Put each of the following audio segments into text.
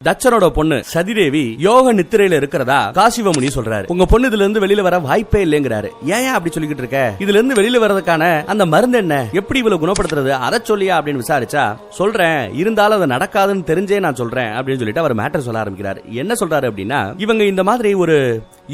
தட்சனோட பொண்ணு சதிதேவி யோக நித்திரையில இருக்கிறதா காசிவமுனி சொல்றாரு. உங்க பொண்ணு இதுல இருந்து வெளியில வர வாய்ப்பே இல்லைங்கிறாரு. ஏன் அப்படி சொல்லிக்கிட்டு இருக்க? இதுல இருந்து வெளியில வர்றதுக்கான அந்த மருந்து என்ன, எப்படி இவ்வளவு குணப்படுத்துறது, அதை சொல்லியா அப்படின்னு விசாரிச்சா, சொல்றேன், இருந்தாலும் அது நடக்காதுன்னு தெரிஞ்சே நான் சொல்றேன் அப்படின்னு சொல்லிட்டு அவர் மேட்டர் சொல்ல ஆரம்பிக்கிறாரு. என்ன சொல்றாரு அப்படின்னா, இவங்க இந்த மாதிரி ஒரு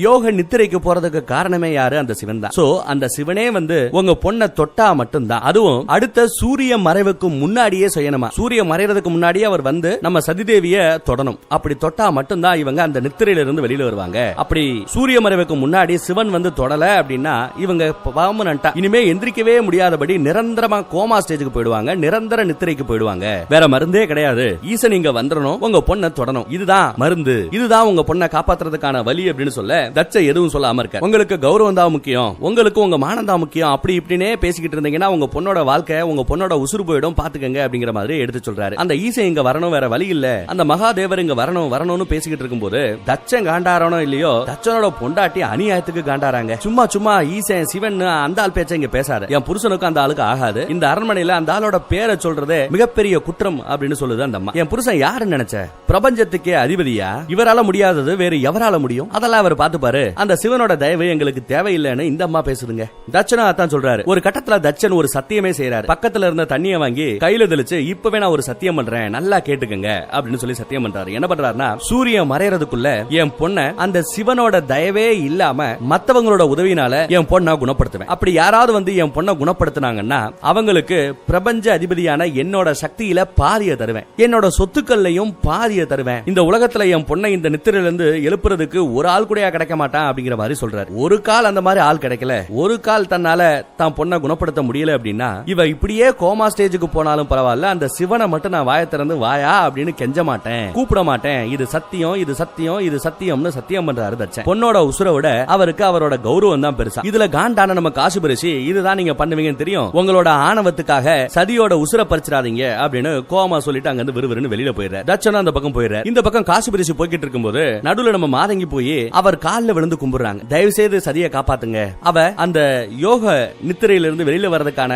யோக நித்திரைக்கு போறதுக்கு காரணமே யாரு? அந்த சிவன் தான். சோ அந்த சிவனே வந்து உங்க பொண்ணை தொட்டா மட்டும்தான், அதுவும் அடுத்த சூரிய மறைவுக்கு முன்னாடியே செய்யணுமா. சூரிய மறைறதுக்கு முன்னாடியே அவர் வந்து நம்ம சதிதேவிய தொடணும். அப்படி தொட்டா மட்டும்தான் இவங்க அந்த நித்திரையில இருந்து வெளியில வருவாங்க. அப்படி சூரிய மறைவுக்கு முன்னாடி சிவன் வந்து தொடல அப்படின்னா இவங்க பர்மனன்ட்டா இனிமே எந்திரிக்கவே முடியாதபடி நிரந்தரமா கோமா ஸ்டேஜுக்கு போயிடுவாங்க, நிரந்தர நித்திரைக்கு போயிடுவாங்க. வேற மருந்தே கிடையாது. ஈசன் இங்க வந்துடணும், உங்க பொண்ணை தொடணும், இதுதான் மருந்து, இதுதான் உங்க பொண்ணை காப்பாத்துறதுக்கான வழி அப்படின்னு சொல்ல தட்ச எதுவும் சொல்லாம இருக்க. உங்களுக்கு கௌரவம் தான் முக்கியம், உங்களுக்கு உங்க மானம் தான் முக்கியம், அப்படி இப்படினே பேசிக்கிட்டு இருந்தீங்கன்னா உங்க பொண்ணோட வாழ்க்கை, உங்க பொண்ணோட உசுறு போயிடும், பாத்துக்கங்க அப்படிங்கிற மாதிரி எடுத்து சொல்றாரு. அந்த ஈசன் இங்க வரணும், வேற வழி இல்ல, அந்த மகாதேவர் இங்க வரணும்னு பேசிக்கிட்டு இருக்கும்போது தட்சன் காண்டாரானோ இல்லையோ, தட்சனோட பொண்டாட்டி அநியாயத்துக்கு காண்டாராங்க. சும்மா ஈசன் சிவன் அந்த ஆள் பேச்ச இங்க பேசாரு, என் புருஷனுக்கு அந்த ஆளுக்கு ஆகாது, இந்த அரண்மனையில அந்த ஆளோட பேரை சொல்றதே மிகப்பெரிய குற்றம் அப்படின்னு சொல்லுது அந்த அம்மா. என் புருஷன் யாருன்னு நினைச்ச? பிரபஞ்சத்துக்கே அதிபதியா? இவரால முடியாதது வேற எவரால முடியும்? அதெல்லாம் அவர் பார்த்து பாரு, அந்த சிவனோட தயவு எங்களுக்கு தேவையில்லைன்னு இந்த அம்மா பேசுதுங்க. தட்சனா தான் சொல்றாரு. ஒரு கட்டத்துல தட்சன் ஒரு சத்தியமே செய்யறாரு. பக்கத்துல இருந்த தண்ணியை வாங்கி கையில தெளிச்சு, இப்பவே நான் ஒரு சத்தியம் பண்றேன், நல்லா கேட்டுக்கங்க அப்படின்னு சொல்லி சத்தியம் பண்றாரு. என்ன பண்றாருன்னா, சூரியன் மறையறதுக்குள்ள என் பொண்ண அந்த சிவனோட தயவே இல்லாம மத்தவங்களோட உதவினால என் பொண்ணை குணப்படுத்துவேன். அப்படி யாராவது வந்து என் பொண்ணை குணப்படுத்தினாங்கன்னா அவங்களுக்கு பிரபஞ்ச அதிபதியான என்னோட சக்தியில பாதிய தருவேன், என்னோட சொத்துக்கள்லையும் பாதிய தருவேன். இந்த உலகத்துல என் பொண்ணை இந்த நித்திரையில இருந்து எழுப்புறதுக்கு ஒரு ஆள் கூட கிடைக்க மாட்டான் அப்படிங்கிற மாதிரி சொல்றாரு. ஒரு கால் அந்த மாதிரி ஆள் கிடைக்கல, ஒரு கால் தன்னால தான் பொண்ணை குணப்படுத்த முடியல அப்படின்னா இவ இப்படியே கோமா ஸ்டேஜுக்கு போனாலும் பரவாயில்ல, அந்த சிவனை மட்டும் நான் வாயை திறந்து வாயா அப்படின்னு கெஞ்ச மாட்டேன், கூப்பிட மாட்டேன், இது சத்தியம், இது சத்தியம், இது சத்தியம்னு சத்தியம் பண்றாரு தட்சன். பொண்ணோட உசுரை விட அவருக்கு அவரோட கௌரவம் தான் பெருசா. இதுல காண்டான நம்ம காசுபரிசி, இதுதான் நீங்க பண்ணுவீங்கன்னு தெரியும், உங்களோட ஆணவத்துக்காக சதியோட உசுரை பறிச்சிடாதீங்க அப்படின்னு கோமா சொல்லிட்டு அங்க இருந்து விறுவிறுன்னு வெளியில போயிடுற. தட்சன் அந்த பக்கம் போயிடுற. இந்த பக்கம் காசுபரிசி போய்கிட்டு இருக்கும்போது நடுவுல நம்ம மாதங்கி போய் அவர் கால்ல விழுந்து கும்பிடுறாங்க. தயவு செய்து சதியை காப்பாத்துங்க, அவ அந்த யோக நித்திரையில இருந்து வெளியில வர்றதுக்கான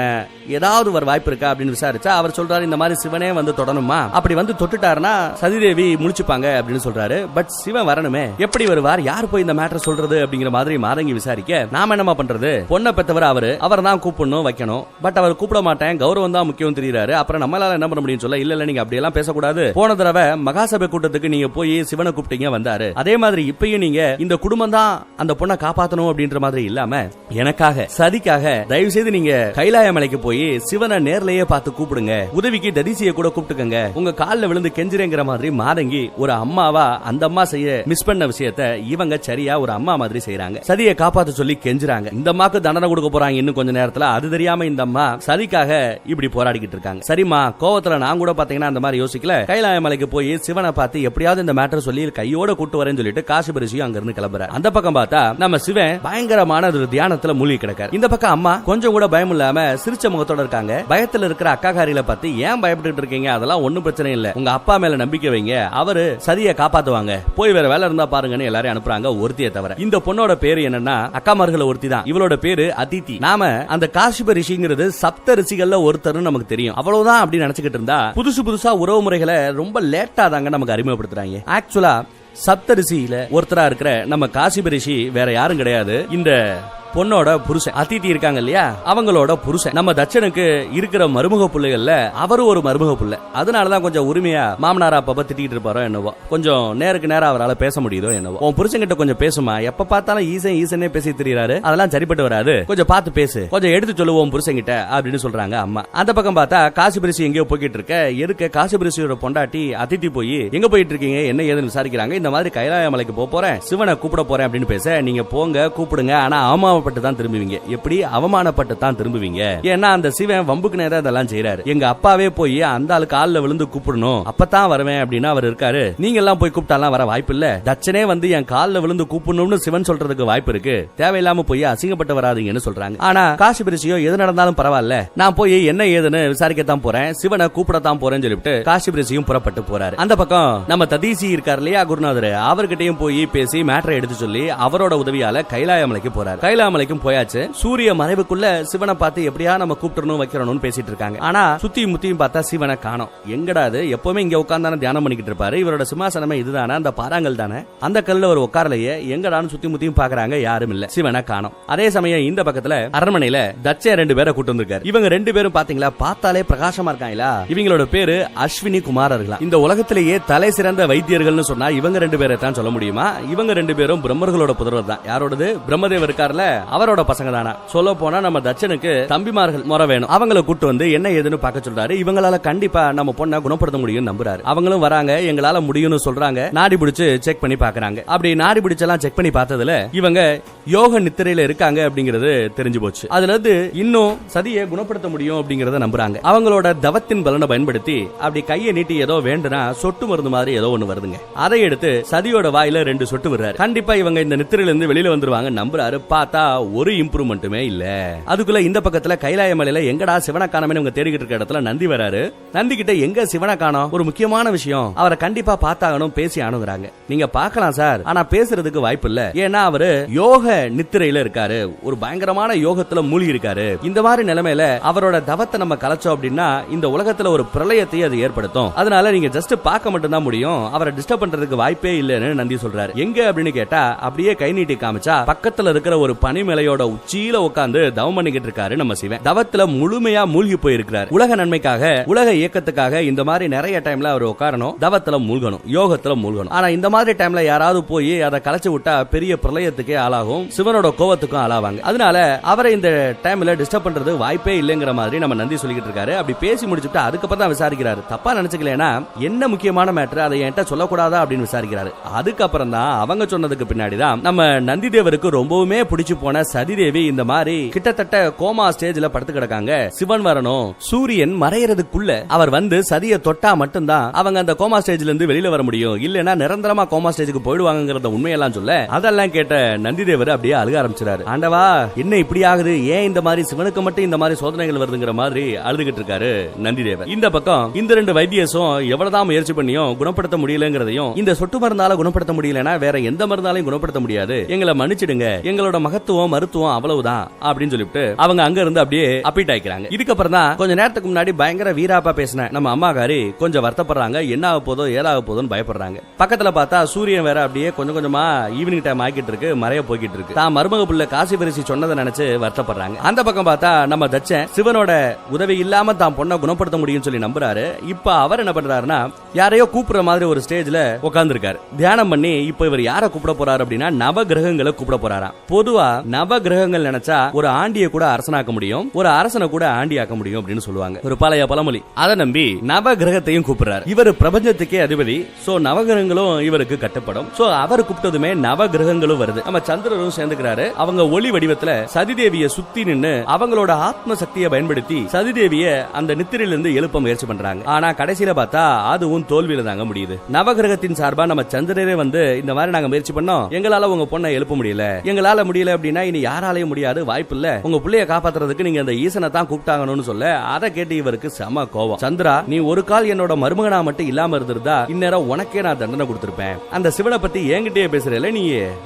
ஏதாவது ஒரு வாய்ப்பு இருக்கா அப்படின்னு விசாரிச்சா அவர் சொல்றாரு, இந்த மாதிரி சிவனே வந்து தொடணுமா, அப்படி வந்து தொட்டுட்டாருன்னா சதிதேவி முடிச்சுப்பாங்க அப்படின்னு சொல்றாரு. பட் சிவன் வரணுமே, எப்படி வருவார், யார் போய் இந்த மேட்டர் சொல்றது அப்படிங்கிற மாதிரி மாதங்கி விசாரிக்க, நாம என்னமா பண்றது, பொண்ணை பெற்றவர் அவர் தான் கூப்பிடணும் வைக்கணும், பட் அவர் கூப்பிட மாட்டேன், கௌரவம் தான் முக்கியம் தெரியுறாரு, அப்புறம் நம்மளால என்ன பண்ண முடியும் சொல்ல. இல்ல நீங்க அப்படி எல்லாம் பேசக்கூடாது, போன தடவை மகாசபை கூட்டத்துக்கு நீங்க போய் சிவனை கூப்பிட்டீங்க வந்தாரு, அதே மாதிரி இப்பயும் நீங்க இந்த குடும்பம் தான் அந்த பொண்ணை காப்பாத்தணும் அப்படின்ற மாதிரி இல்லாம எனக்காக சதிக்காக தயவு செய்து நீங்க கைலாய மலைக்கு போய் சிவனை நேர்லயே பார்த்து கூப்பிடுங்க, உதவிக்கு ததிசியை கூட கூப்பிட்டுக்கங்க, உங்க கால்ல விழுந்து கெஞ்சிரேங்கிற மாதிரி மாதங்கி ஒரு அம்மாவா அந்த அம்மா செய்ய மிஸ் பண்ண விஷயத்த இவங்க சரியா ஒரு அம்மா மாதிரி செய்யறாங்க. சதியை காப்பாத்த சொல்லி கெஞ்சுறாங்க. இந்த அம்மாக்கு தண்டனை கொடுக்க போறாங்க இன்னும் கொஞ்ச நேரத்துல, அது தெரியாம இந்த அம்மா சதிக்காக இப்படி போராடிக்கிட்டு இருக்காங்க. சரிமா, கோவத்துல நான் கூட பாத்தீங்கன்னா அந்த மாதிரி யோசிக்கல, கைலாய மலைக்கு போய் சிவனை பார்த்து எப்படியாவது இந்த மேட்டர் சொல்லி கையோட கூட்டு வரேன்னு சொல்லிட்டு காசிபரிசியும் அங்க இருந்து கிளம்புற. அந்த பக்கம் பார்த்தா நம்ம சிவன் பயங்கரமான ஒரு தியானத்துல மூழ்கி கிடக்காரு. இந்த பக்கம் அம்மா கொஞ்சம் கூட பயம் இல்லாம சிரிச்ச முகத்தோட இருக்காங்க. பயத்துல இருக்கிற அக்காகாரியில பார்த்து ஏன் பயப்பட்டு இருக்கீங்க, அதெல்லாம் ஒண்ணும் பிரச்சனை இல்ல, உங்க அப்பா மேல நம்பிக்கை வைங்க, அவரு சதியை காப்பாத்துவாங்க, போய் வேற வேலை இருந்தா பாருங்கன்னு எல்லாரும் அனுப்புறாங்க, ஒருத்தியை தவிர. இந்த பொண்ணோட பேரு என்னன்னா அக்காமார்கள் ஒருத்தி தான், இவளோட பேரு அதித்தி. நாம அந்த காசிப ரிஷிங்கிறது சப்த ரிஷிகள்ல ஒருத்தர் நமக்கு தெரியும், அவ்வளவுதான் அப்படின்னு நினைச்சுக்கிட்டு இருந்தா புதுசா உறவு முறைகளை ரொம்ப லேட்டா தாங்க நமக்கு அறிமுகப்படுத்துறாங்க. ஆக்சுவலா சப்தரிசியில ஒருத்தரா இருக்கிற நம்ம காசிப ரிஷி வேற யாரும் கிடையாது, இந்த பொண்ணோட புருஷன் அதித்தி இருக்காங்க இல்லையா, அவங்களோட புருஷன். நம்ம தட்சனுக்கு இருக்கிற மருமக பிள்ளைகள்ல அவரு ஒரு மருமக பிள்ளை, அதனாலதான் கொஞ்சம் உரிமையா மாமனாரா அப்ப திட்டிட்டு இருப்பாரோ என்னவோ, கொஞ்சம் நேருக்கு நேரம் அவரால் பேச முடியுதோ என்னவோ. உன் புருஷன் கிட்ட கொஞ்சம் பேசுமா, எப்ப பார்த்தாலும் ஈசனே பேசி தெரியாரு, அதெல்லாம் சரிப்பட்டு வராது, கொஞ்சம் பார்த்து பேசு, கொஞ்சம் எடுத்து சொல்லுவோம் புருஷன் கிட்ட அப்படின்னு சொல்றாங்க அம்மா. அந்த பக்கம் பார்த்தா காசிபரிசி எங்கேயோ போய்கிட்டு இருக்க. எதுக்கு காசிபரிசியோட பொண்டாட்டி அதித்தி போய் எங்க போயிட்டு இருக்கீங்க என்ன ஏதுன்னு விசாரிக்கிறாங்க. இந்த மாதிரி கைலாய மலைக்கு போறேன், சிவனை கூப்பிட போறேன் அப்படின்னு பேச, நீங்க போங்க கூப்பிடுங்க, ஆனா அவமானப்பட்டு தான் திரும்புவீங்க. எப்படி அவமானப்பட்டு தான் திரும்புவீங்க, ஏன்னா அந்த சிவன் வம்புக்கு நேரம் இதெல்லாம் செய்யறாரு. எங்க அப்பாவே போய் அந்த ஆளு காலில் விழுந்து கூப்பிடணும், அப்பதான் வருவேன் அப்படின்னு அவர் இருக்காரு, நீங்க எல்லாம் போய் கூப்பிட்டாலாம் வர வாய்ப்பு இல்ல, தட்சனே வந்து என் காலில் விழுந்து கூப்பிடணும்னு சிவன் சொல்றதுக்கு வாய்ப்பு இருக்கு, தேவையில்லாம போய் அசிங்கப்பட்டு வராதீங்கன்னு சொல்றாங்க. ஆனா காசிபரிசியோ எது நடந்தாலும் பரவாயில்ல, நான் போய் என்ன ஏதுன்னு விசாரிக்கத்தான் போறேன், சிவனை கூப்பிடத்தான் போறேன்னு சொல்லிட்டு காசிபரிசியும் புறப்பட்டு போறாரு. அந்த பக்கம் நம்ம ததீசி இருக்காரு இல்லையா குருநாதர், அவர்கிட்டயும் போய் பேசி மேட்டரை எடுத்து சொல்லி அவரோட உதவியால கைலாய மலைக்கு போறாரு. கைலாய கைலாயமலைக்கும் போயாச்சு. சூரிய மறைவுக்குள்ள சிவனை பார்த்து எப்படியா நம்ம கூப்பிடணும் வைக்கிறோம்னு பேசிட்டு இருக்காங்க. ஆனா சுத்தியும் முத்தியும் பார்த்தா சிவனை காணோம். எங்கடாது எப்பவுமே இங்க உட்கார்ந்தானே தியானம் பண்ணிக்கிட்டு இருப்பாரு. இவரோட சிம்மாசனமே இதுதானே, அந்த பாறாங்கல் தானே, அந்த கல்ல ஒரு உட்காரலையே, எங்கடான்னு சுத்தி முத்தியும் பாக்குறாங்க, யாரும் இல்ல. சிவனை காணோம். அதே சமயம் இந்த பக்கத்துல அரண்மனையில தச்ச 2 பேரை கூட்டு வந்திருக்காரு. இவங்க 2 பேரும் பாத்தீங்களா பார்த்தாலே பிரகாசமா இருக்காங்களா. இவங்களோட பேரு அஸ்வினி குமாரர்களா. இந்த உலகத்திலேயே தலை சிறந்த வைத்தியர்கள்னு சொன்னா இவங்க 2 பேரை தான் சொல்ல முடியுமா? இவங்க 2 பேரும் பிரம்மர்களோட புதல்வர் தான். யாரோடது? பிரம்மதேவர் இருக்கார்ல, அவரோட பசங்க தானா. சொல்ல போனா நம்ம தச்சனுக்கு தம்பிமார்கள் முறை வேணும். அவங்கள கூட்டு வந்து என்ன ஏதுன்னு பார்க்க சொல்றாரு. இவங்களால கண்டிப்பா நம்ம பொண்ணை குணப்படுத்த முடியும் நம்புறாரு. அவங்களும் வராங்க, எங்களால முடியும்னு சொல்றாங்க. நாடி பிடிச்சு செக் பண்ணி பாக்குறாங்க. அப்படி நாடி பிடிச்செல்லாம் செக் பண்ணி பார்த்ததுல இவங்க யோக நித்திரையில இருக்காங்க அப்படிங்கிறது தெரிஞ்சு போச்சு. அதுல இருந்து இன்னும் சதியை குணப்படுத்த முடியும் அப்படிங்கறத நம்புறாங்க. அவங்களோட தவத்தின் பலனை பயன்படுத்தி அப்படி கையை நீட்டி ஏதோ வேண்டுனா சொட்டு மருந்து மாதிரி ஏதோ ஒண்ணு வருதுங்க. அதை எடுத்து சதியோட வாயில 2 சொட்டு விடுறாரு. கண்டிப்பா இவங்க இந்த நித்திரையில இருந்து வெளியில வந்துருவாங்க நம்புறாரு. பார்த்தா ஒரு இம்ப்ரூவ்மெண்ட்டுமே இல்ல. அதுக்குள்ள இந்த பக்கத்துல கைலாயமலையில எங்கடா சிவனை காணோம்னு இவங்க தேடிக்கிட்டு இருக்க இடத்துல நந்தி வராரு. நந்தி கிட்ட எங்க சிவனை காணோம், ஒரு முக்கியமான விஷயம், அவரை கண்டிப்பா பார்த்தாகணும், பேசி ஆணுங்கிறாங்க. நீங்க பார்க்கலாம் சார், ஆனா பேசுறதுக்கு வாய்ப்பு இல்ல. ஏன்னா அவரு யோக நித்திரையில இருக்காரு, ஒரு பயங்கரமான யோகத்துல மூழ்கி இருக்காரு. இந்த மாதிரி நிலைமையில அவரோட தவத்தை நம்ம கலைச்சோம் அப்படின்னா இந்த உலகத்துல ஒரு பிரளயத்தை அது ஏற்படுத்தும். அதனால நீங்க ஜஸ்ட் பார்க்க மட்டும் தான் முடியும், அவரை டிஸ்டர்ப் பண்றதுக்கு வாய்ப்பே இல்லைன்னு நந்தி சொல்றாரு. எங்க அப்படின்னு கேட்டா அப்படியே கை நீட்டி காமிச்சா பக்கத்துல இருக்கிற ஒரு பனிமலையோட உச்சியில உட்கார்ந்து தவம் பண்ணிக்கிட்டு இருக்காரு நம்ம சிவன். தவத்துல முழுமையா மூழ்கி போயிருக்கிறார். உலக நன்மைக்காக, உலக இயக்கத்துக்காக இந்த மாதிரி நிறைய டைம்ல அவர் உட்காரணும், தவத்துல மூழ்கணும், யோகத்துல மூழ்கணும். ஆனா இந்த மாதிரி டைம்ல யாராவது போய் அதை கலைச்சு விட்டா பெரிய பிரளயத்துக்கே ஆளாகும், சிவனோட கோவத்துக்கும் ஆளாவாங்க. அதனால அவரை இந்த டைம்ல டிஸ்டர்ப் பண்றது வாய்ப்பே இல்லைங்கிற மாதிரி நம்ம நந்தி சொல்லிக்கிட்டு இருக்காரு. அப்படி பேசி முடிச்சுட்டு அதுக்கப்புறம் தான் விசாரிக்கிறாரு. தப்பா நினைச்சுக்கலனா என்ன முக்கியமான மேட்டர், அதை என்கிட்ட சொல்லக்கூடாதா அப்படின்னு விசாரிக்கிறாரு. அதுக்கப்புறம் தான் அவங்க சொன்னதுக்கு பின்னாடி தான் நம்ம நந்தி தேவருக்கு ரொம்பவுமே பிடிச்சு போன சதிதேவி இந்த மாதிரி கிட்டத்தட்ட கோமா ஸ்டேஜ்ல படுத்து கிடக்காங்க. சிவன் வரணும், சூரியன் மறையறதுக்குள்ள அவர் வந்து சதியை தொட்டா மட்டும்தான் அவங்க அந்த கோமா ஸ்டேஜ்ல இருந்து வெளியில வர முடியும், இல்லனா நிரந்தரமா கோமா ஸ்டேஜுக்கு போயிடுவாங்கங்கறத உண்மையெல்லாம் சொல்ல அதெல்லாம் கேட்ட நந்தி தேவர் அப்படியே அழுக ஆரம்பிச்சாரு. ஆண்டவா என்ன இப்படி ஆகுது, ஏன் இந்த மாதிரி சிவனுக்கு மட்டும் இந்த மாதிரி சோதனைகள் வருதுங்கிற மாதிரி அழுதுகிட்டு இருக்காரு நந்தி தேவர். இந்த பக்கம் இந்த 2 வைத்தியர்ஸும் எவ்வளவுதான் முயற்சி பண்ணியும் குணப்படுத்த முடியலங்கிறதையும், இந்த சொட்டு மருந்தால குணப்படுத்த முடியலனா வேற எந்த மருந்தாலையும் குணப்படுத்த முடியாது, எங்களை மன்னிச்சிடுங்க, எங்களோட மகத்துவம் மருத்துவம் அவ்வளவுதான் அப்படின்னு சொல்லிட்டு அவங்க அங்க இருந்து அப்படியே அப்பீட் ஆயிக்கிறாங்க. இதுக்கப்புறம் தான் கொஞ்ச நேரத்துக்கு முன்னாடி பயங்கர வீராப்பா பேசின நம்ம அம்மாக்காரி கொஞ்சம் வருத்தப்படுறாங்க. என்ன ஆக போதோ ஏதாக போதோன்னு பயப்படுறாங்க. பக்கத்துல பார்த்தா சூரியன் வேற அப்படியே கொஞ்சம் கொஞ்சமா ஈவினிங் டைம் ஆகிட்டு இருக்கு, மறைய போய்கிட்டு இருக்கு. தான் மருமக புள்ள காசி பரிசி சொன்னதை நினைச்சு வருத்தப்படுறாங்க. அந்த பக்கம் பார்த்தா நம்ம தச்சன் சிவனோட உதவி இல்லாம தான் பொண்ணை குணப்படுத்த முடியும்னு சொல்லி நம்புறாரு. இப்ப அவர் என்ன பண்றாருன்னா யாரையோ கூப்பிடுற மாதிரி ஒரு ஸ்டேஜ்ல உட்கார்ந்து இருக்காரு, தியானம் பண்ணி. இப்ப இவர் யாரை கூப்பிட போறாரு அப்படின்னா நவ கிரகங்களை கூப்பிட போறாராம். பொதுவா நவ கிரகங்கள் நினைச்சா ஒரு ஆண்டியை கூட அரசனாக்க முடியும், ஒரு அரசனை கூட ஆண்டியாக்க முடியும் அப்படின்னு சொல்லுவாங்க, ஒரு பழைய பழமொழி. அதை நம்பி நவ கிரகத்தையும் கூப்பிடுறாரு. இவர் பிரபஞ்சத்துக்கே அதிபதி, சோ நவகிரகங்களும் இவருக்கு கட்டுப்படும். சோ அவர் கூப்பிட்டதுமே நவ கிரகங்களும் வருது. நம்ம சந்திரரும் சேர்ந்துக்கிறாரு. அவங்க ஒளி வடிவத்துல சதிதேவியை சுத்தி நின்னு அவங்களோட ஆத்ம சக்தியை பயன்படுத்தி சதிதேவிய அந்த நித்திரையிலிருந்து எழுப்ப முயற்சி பண்றாங்க. ஆனா கடைசியில பார்த்தா அதுவும் தோல்வியில தாங்க முடியுது. நவகிரகத்தின் சார்பா நம்ம சந்திரரே வந்து இந்த மாதிரி நாங்க முயற்சி பண்ணோம், எங்களால உங்க பொண்ணை எழுப்ப முடியல, எங்களால முடியல அப்படின்னா இனி யாராலையும் முடியாது, வாய்ப்பு இல்ல, உங்க பிள்ளைய காப்பாத்துறதுக்கு நீங்க அந்த ஈசனை தான் கூப்பிட்டாங்கன்னு சொல்ல அதை கேட்டு இவருக்கு செம கோவம். சந்திரா நீ ஒரு கால் என்னோட மருமகனா மட்டும் இல்லாம இருந்திருந்தா இந்நேரம் உனக்கே நான் தண்டனை கொடுத்திருப்பேன், அந்த சிவனை பத்தி என்கிட்டயே பேசுறல, நீ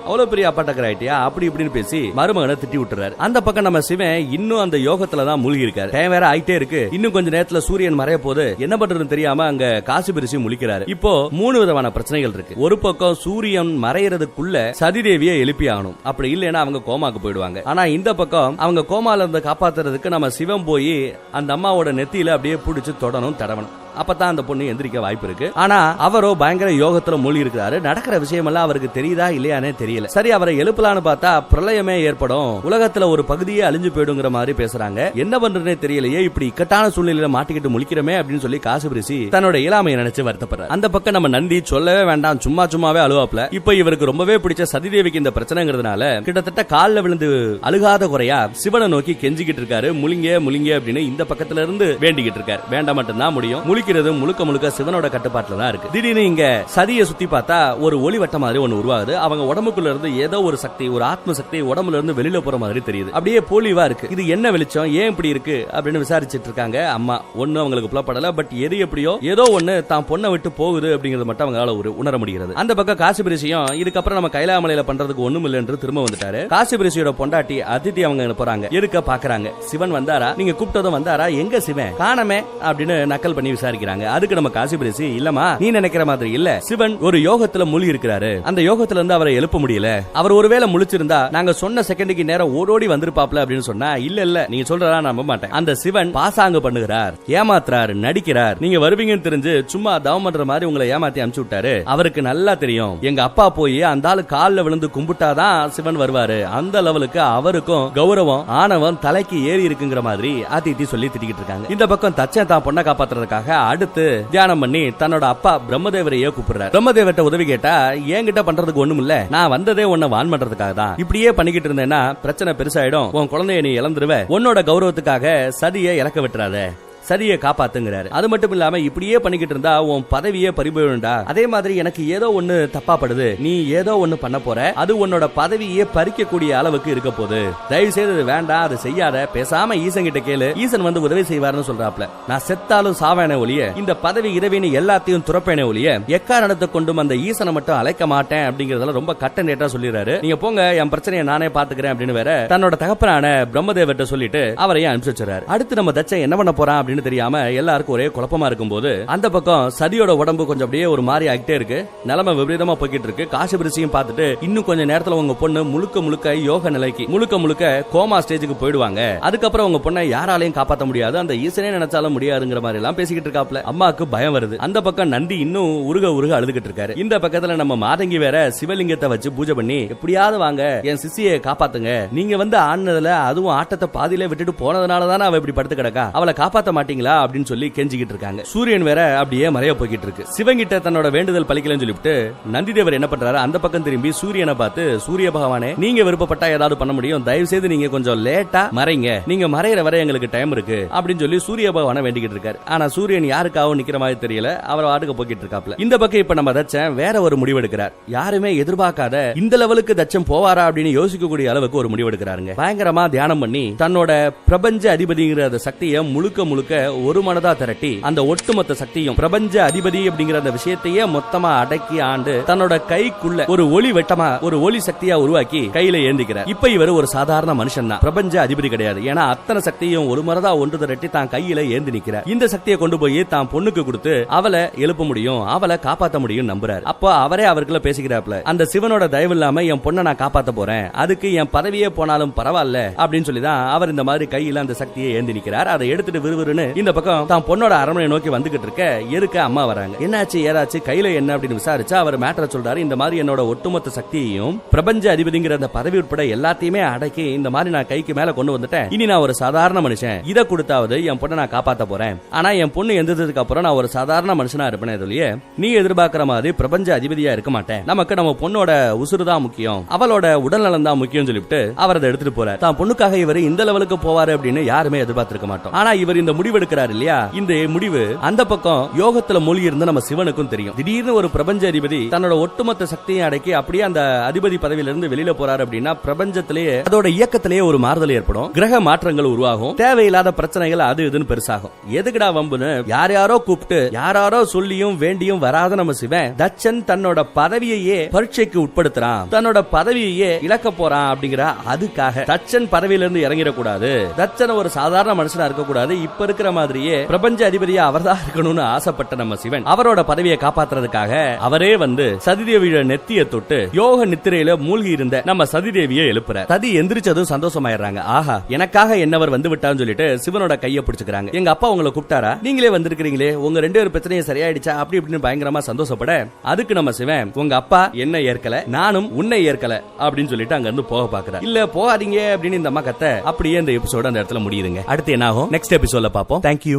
அவ்வளவு பெரிய அப்பாட்டக்கர் ஆயிட்டியா அப்படி இப்படின்னு பேசி மருமகனை திட்டி விட்டுறாரு. அந்த பக்கம் நம்ம சிவன் இன்னும் அந்த யோகத்துல தான் மூழ்கி இருக்காரு. டைம் வேற ஆயிட்டே இருக்கு, இன்னும் கொஞ்ச நேரத்துல சூரியன் மறைய போது என்ன பண்றதுன்னு தெரியாம அங்க காசி பிரிசி முழிக்கிறாரு. இப்போ 3 விதமான பிரச்சனைகள் இருக்கு. ஒரு பக்கம் சூரியன் மறையறதுக்குள்ள சதிதேவியை எழுப்பி ஆகணும், அப்படி இல்லைன்னா அவங்க கோமாக்கு போயிடுவாங்க. ஆனா இந்த பக்கம் அவங்க கோமால இருந்து காப்பாத்துறதுக்கு நம்ம சிவன் போய் அந்த அம்மாவோட நெத்தியில அப்படியே பிடிச்சு தொடணும், தடவணும். அப்பதான் அந்த பொண்ணு எந்திரிக்க வாய்ப்பு இருக்கு. ஆனா அவரோ பயங்கர யோகத்துல மூழ்கி இருக்கிறாரு. நடக்கிற விஷயம் எல்லாம் அவருக்கு தெரியுதா இல்லையானே தெரியல. சரி அவரை எழுப்பலான்னு பார்த்தா பிரளயமே ஏற்படும், உலகத்துல ஒரு பகுதியே அழிஞ்சு போயிடுங்கிற மாதிரி பேசுறாங்க. என்ன பண்றதுனே தெரியலையே, இப்படி இக்கட்டான சூழ்நிலையில மாட்டிக்கிட்டு முழிக்கிறமே அப்படின்னு சொல்லி காசுபிரிசி தன்னோட இயலாமையை நினைச்சு வருத்தப்படுறாரு. அந்த பக்கம் நம்ம நந்தி சொல்லவே வேண்டாம், சும்மாவே அழுவாப்ல. இப்ப இவருக்கு ரொம்பவே பிடிச்ச சதிதேவிக்கு இந்த பிரச்சனைங்கிறதுனால கிட்டத்தட்ட கால்ல விழுந்து அழுகாத குறையா சிவனை நோக்கி கெஞ்சிக்கிட்டு இருக்காரு. முழிங்க முழிங்க அப்படின்னு இந்த பக்கத்துல இருந்து வேண்டிக்கிட்டு இருக்காரு. வேண்டாம் மட்டும்தான் முடியும். முழிக்கிறது முழுக்க முழுக்க சிவனோட கட்டுப்பாட்டுல தான் இருக்கு. திடீர்னு இங்க சதியை சுத்தி பார்த்தா ஒரு ஒளி வட்ட மாதிரி ஒண்ணு உருவாகுது. அவங்க உடம்புக்குள்ள இருந்து ஏதோ ஒரு சக்தி, ஒரு ஆத்ம சக்தி உடம்புல இருந்து வெளியில போற மாதிரி தெரியுது. அப்படியே போலிவா இருக்கு. இது என்ன வெளிச்சம், ஏன் இப்படி இருக்கு அப்படின்னு விசாரிச்சிட்டு இருக்காங்க அம்மா. ஒண்ணு அவங்களுக்கு புலப்படல. பட் எது எப்படியோ ஏதோ ஒண்ணு தான் பொண்ணை விட்டு போகுது அப்படிங்கறது மட்டும் அவங்களால உணர முடிகிறது. அந்த பக்கம் காசிபிரிசியும் இதுக்கப்புறம் நம்ம கைலாமலையில பண்றதுக்கு ஒண்ணும் இல்லை என்று திரும்ப வந்துட்டாரு. காசிபிரிசியோட பொண்டாட்டி அதித்தி அவங்க போறாங்க. இருக்க பாக்குறாங்க. சிவன் வந்தாரா, நீங்க கூப்பிட்டதும் வந்தாரா, எங்க சிவன் காணமே அப்படின்னு நக்கல் பண்ணி விசாரிக்கிறாங்க. அதுக்கு நம்ம காசிபிரிசி, இல்லமா நீ நினைக்கிற மாதிரி இல்ல, சிவன் ஒரு யோகத்துல மூழ்கி இருக்கிறாரு. அந்த யோகத்துல இருந்து அவரை எழுப்ப முடியல. அவர் ஒருவேளை முழிச்சிருந்தா நாங்க சொன்ன செகண்டுக்கு நேரம் ஓடோடி வந்திருப்பாப்ல அப்படின்னு சொன்னா, இல்ல இல்ல நீங்க சொல்றதா நம்ப மாட்டேன். அந்த சிவன் பாசாங்க பண்ணுகிறார், ஏமாத்துறாரு, நடிக்கிறார். நீங்க வருவீங்கன்னு தெரிஞ்சு சும்மா தவம் பண்ற மாதிரி உங்களை ஏமாத்தி அனுப்பிச்சு விட்டாரு. அவருக்கு நல்லா தெரியும் எங்க அப்பா போய் அந்த ஆளு கால்ல விழுந்து கும்பிட்டாதான் சிவன் வருவாரு. அந்த லெவலுக்கு அவருக்கும் கௌரவம் ஆணவம் தலைக்கு ஏறி இருக்குங்கிற மாதிரி அதித்தி சொல்லி திட்டிக்கிட்டு இருக்காங்க. இந்த பக்கம் தச்சன் தான் பொண்ணை காப்பாத்துறதுக்காக அடுத்து தியானம் பண்ணி தன்னோட அப்பா பிரம்மதேவரையே கூப்பிடுறாரு. பிரம்மதேவர்ட்ட உதவி கேட்டா என்கிட்ட பண்றதுக்கு ஒண்ணும் இல்ல, நான் வந்ததே உன்னை வான் பண்றதுக்காக தான். இப்படியே பண்ணிக்கிட்டு இருந்தேன்னா பிரச்சனை பெருசாயிடும், உன் குழந்தைய நீ இழந்துருவ, உன்னோட கௌரவத்துக்காக சதியை இறக்க விட்டுறாத, சரியை காப்பாத்துங்கிறாரு. அது மட்டும் இல்லாம இப்படியே பண்ணிக்கிட்டு இருந்தா உன் பதவியே பறிபோயிடும்டா. அதே மாதிரி எனக்கு ஏதோ ஒண்ணு தப்பா படுது, நீ ஏதோ ஒண்ணு பண்ண போற, அது உன்னோட பதவியே பறிக்கக்கூடிய அளவுக்கு இருக்க போகுது, தயவு செய்து வேண்டாம், அதை செய்யாத, பேசாம ஈசன் கிட்ட கேளு, ஈசன் வந்து உதவி செய்வார்னு சொல்றாப்ல. நான் செத்தாலும் சாவேனே ஒழிய இந்த பதவி இரவின்னு எல்லாத்தையும் துறப்பேனே ஒழிய எக்காரணத்தை கொண்டும் அந்த ஈசனை மட்டும் அழைக்க மாட்டேன் அப்படிங்கறதுல ரொம்ப கட்ட நேட்டா சொல்லிடுறாரு. நீங்க போங்க, என் பிரச்சனையை நானே பாத்துக்கிறேன் அப்படின்னு வேற தன்னோட தகப்பனான பிரம்மதேவர்ட்ட சொல்லிட்டு அவரையும் அனுப்பிச்சு வச்சாரு. அடுத்து நம்ம தச்சன் என்ன பண்ண போறான் அப்படின்னு தெரியாம எல்லாருக்கும் ஒரே குழப்பமா இருக்கும்போது அந்த பக்கம் சதியோட உடம்பு கொஞ்சம் அப்படியே ஒரு மாதிரி ஆகிட்டே இருக்கு. நிலைமை விபரீதமா போய்கிட்டு இருக்கு. காசிபிரிசியும் பார்த்துட்டு இன்னும் கொஞ்ச நேரத்துல உங்க பொண்ணு முழுக்க முழுக்க யோக நிலைக்கு முழுக்க கோமா ஸ்டேஜுக்கு போயிடுவாங்க, அதுக்கப்புறம் உங்க பொண்ணை யாராலையும் காப்பாற்ற முடியாது, அந்த ஈசனே நினைச்சாலும் முடியாதுங்கிற மாதிரி எல்லாம் பேசிக்கிட்டு இருக்காப்ல. அம்மாக்கு பயம் வருது. அந்த பக்கம் நந்தி இன்னும் உருக அழுதுகிட்டு இருக்காரு. இந்த பக்கத்துல நம்ம மாதங்கி வேற சிவலிங்கத்தை வச்சு பூஜை பண்ணி எப்படியாவது வாங்க என் சிசியை காப்பாத்துங்க, நீங்க வந்து ஆனதுல அதுவும் ஆட்டத்தை பாதியில விட்டுட்டு போனதுனாலதானே அவ இப்படி படுத்து கிடக்கா, அவளை காப்பாத்த மாட்டீங்களா அப்படின்னு சொல்லி கெஞ்சிக்கிட்டு இருக்காங்க. சூரியன் வேற அப்படியே மறைய போய்கிட்டு இருக்கு. சிவங்கிட்ட தன்னோட வேண்டுதல் பலிக்கலன்னு சொல்லிட்டு நந்திதேவர் என்ன பண்றாரு, அந்த பக்கம் திரும்பி சூரியனை பார்த்து, சூரிய பகவானே நீங்க விருப்பப்பட்டா ஏதாவது பண்ண முடியும், தயவு செய்து நீங்க கொஞ்சம் லேட்டா மறைங்க, நீங்க மறையிற வரை எங்களுக்கு டைம் இருக்கு அப்படின்னு சொல்லி சூரிய பகவானை வேண்டிக்கிட்டு இருக்காரு. ஆனா சூரியன் யாருக்காகவும் நிக்கிற மாதிரி தெரியல, அவர் வாட்டுக்கு போய்கிட்டு இருக்காப்ல. இந்த பக்கம் இப்ப நம்ம தச்சன் வேற ஒரு முடிவு எடுக்கிறார். யாருமே எதிர்பார்க்காத இந்த லெவலுக்கு தச்சன் போவாரா அப்படின்னு யோசிக்கக்கூடிய அளவுக்கு ஒரு முடிவு எடுக்கிறாருங்க. பயங்கரமா தியானம் பண்ணி தன்னோட பிரபஞ்ச அதிபதிங்கிற சக்தியை முழுக்க ஒரு மனதா திரட்டி அந்த ஒட்டுமொத்த சக்தியும் பிரபஞ்ச அதிபதி அப்படிங்கிற அந்த விஷயத்தையே மொத்தமா அடக்கி ஆண்டு தன்னோட கைக்குள்ள ஒரு ஒளி வெட்டமா ஒரு ஒளி சக்தியா உருவாக்கி கையில ஏந்திக்கிறார். இப்ப இவர் ஒரு சாதாரண மனுஷன் தான், பிரபஞ்ச அதிபதி கிடையாது. ஏன்னா அத்தனை சக்தியும் ஒரு மனதா ஒன்று திரட்டி தான் கையில ஏந்தி நிக்கிறார். இந்த சக்தியை கொண்டு போய் தான் பொண்ணுக்கு கொடுத்து அவளை எழுப்ப முடியும், அவளை காப்பாற்ற முடியும் நம்புறாரு. அப்போ அவரே அவருக்குள்ள பேசிக்கிறாப்ல, அந்த சிவனோட தயவு இல்லாம என் பொண்ணை நான் காப்பாத்த போறேன், அதுக்கு என் பதவியே போனாலும் பரவாயில்ல அப்படின்னு சொல்லிதான் அவர் இந்த மாதிரி கையில அந்த சக்தியை ஏந்தி நிக்கிறார். அதை எடுத்துட்டு விறுவிறுன்னு இந்த பக்கம் தான் பொண்ணோட அரண்மனை நோக்கி வந்துகிட்டு இருக்க எருக்க அம்மா வராங்க. என்னாச்சு ஏதாச்சு கையில என்ன அப்படின்னு விசாரிச்சா அவர் மேட்டரை சொல்றாரு. இந்த மாதிரி என்னோட ஒட்டுமொத்த சக்தியையும் பிரபஞ்ச அதிபதிங்கிற அந்த பதவி உட்பட எல்லாத்தையுமே அடக்கி இந்த மாதிரி நான் கைக்கு மேல கொண்டு வந்துட்டேன். இனி நான் ஒரு சாதாரண மனுஷன், இதை கொடுத்தாவது என் பொண்ணை நான் காப்பாத்த போறேன். ஆனா என் பொண்ணு எந்ததுக்கு அப்புறம் நான் ஒரு சாதாரண மனுஷனா இருப்பேன். இதுலயே நீ எதிர்பார்க்கிற மாதிரி பிரபஞ்ச அதிபதியா இருக்க மாட்டேன். நமக்கு நம்ம பொண்ணோட உசுறு தான் முக்கியம், அவளோட உடல்நலம் தான் முக்கியம் சொல்லிட்டு அவர் அதை எடுத்துட்டு போறார். தான் பொண்ணுக்காக இவர் இந்த லெவலுக்கு போவாரு அப்படின்னு யாருமே எதிர்பார்த்திருக்க மாட்டோம். ஆனா இவர் இந்த முடிவு எடுக்கிறார் இல்லையா, இந்த முடிவு அந்த பக்கம் யோகத்துல மூழ்கி இருந்த நம்ம சிவனுக்கும் தெரியும். திடீர்னு ஒரு பிரபஞ்ச அதிபதி தன்னோட ஒட்டுமொத்த சக்தியை அடக்கி அப்படியே அந்த அதிபதி பதவியில இருந்து வெளியில போறாரு அப்படின்னா பிரபஞ்சத்திலேயே அதோட இயக்கத்திலேயே ஒரு மாறுதல் ஏற்படும், கிரக மாற்றங்கள் உருவாகும், தேவையில்லாத பிரச்சனைகள் அது இதுன்னு பெருசாகும். எதுக்குடா வம்புன்னு யாரோ கூப்பிட்டு யாரோ சொல்லியும் வேண்டியும் வராத நம்ம சிவன் தச்சன் தன்னோட பதவியையே பரீட்சைக்கு உட்படுத்துறான், தன்னோட பதவியையே இழக்க போறான் அப்படிங்கிற அதுக்காக தச்சன் பதவியில இருந்து இறங்கிடக்கூடாது, தச்சன் ஒரு சாதாரண மனுஷனா இருக்கக்கூடாது, இப்ப இருக்கிற மாதிரியே பிரபஞ்ச அதிபதியா அவர்தான் இருக்கணும்னு ஆசைப்பட்ட நம்ம சிவன் அவரோட பதவியை காப்பாத்துறதுக்காக அவரே வந்து சதிதேவியோட நெத்தியை தொட்டு யோக நித்திரையில மூழ்கி இருந்த நம்ம சதிதேவியை எழுப்புற. சதி எந்திரிச்சதும் சந்தோஷமாயிடுறாங்க. ஆஹா எனக்காக என்னவர் வந்து விட்டான்னு சொல்லிட்டு சிவனோட கையை பிடிச்சுக்கிறாங்க. எங்க அப்பா உங்களை கூப்பிட்டாரா, நீங்களே வந்திருக்கீங்களே, உங்க ரெண்டு பேரும் பிரச்சனையும் சரியாயிடுச்சா அப்படி இப்படின்னு பயங்கரமா சந்தோஷப்பட அதுக்கு நம்ம சிவன் உங்க அப்பா என்ன ஏற்கல நானும் உன்னை ஏற்கல அப்படின்னு சொல்லிட்டு அங்க இருந்து போக பாக்குற. இல்ல போகாதீங்க அப்படின்னு இந்த அம்மா கத்த. அப்படியே இந்த எபிசோட அந்த இடத்துல முடியுதுங்க. அடுத்து என்ன ஆகும் நெக்ஸ்ட் எபிசோட்ல பாப்போம். தேங்க்யூ.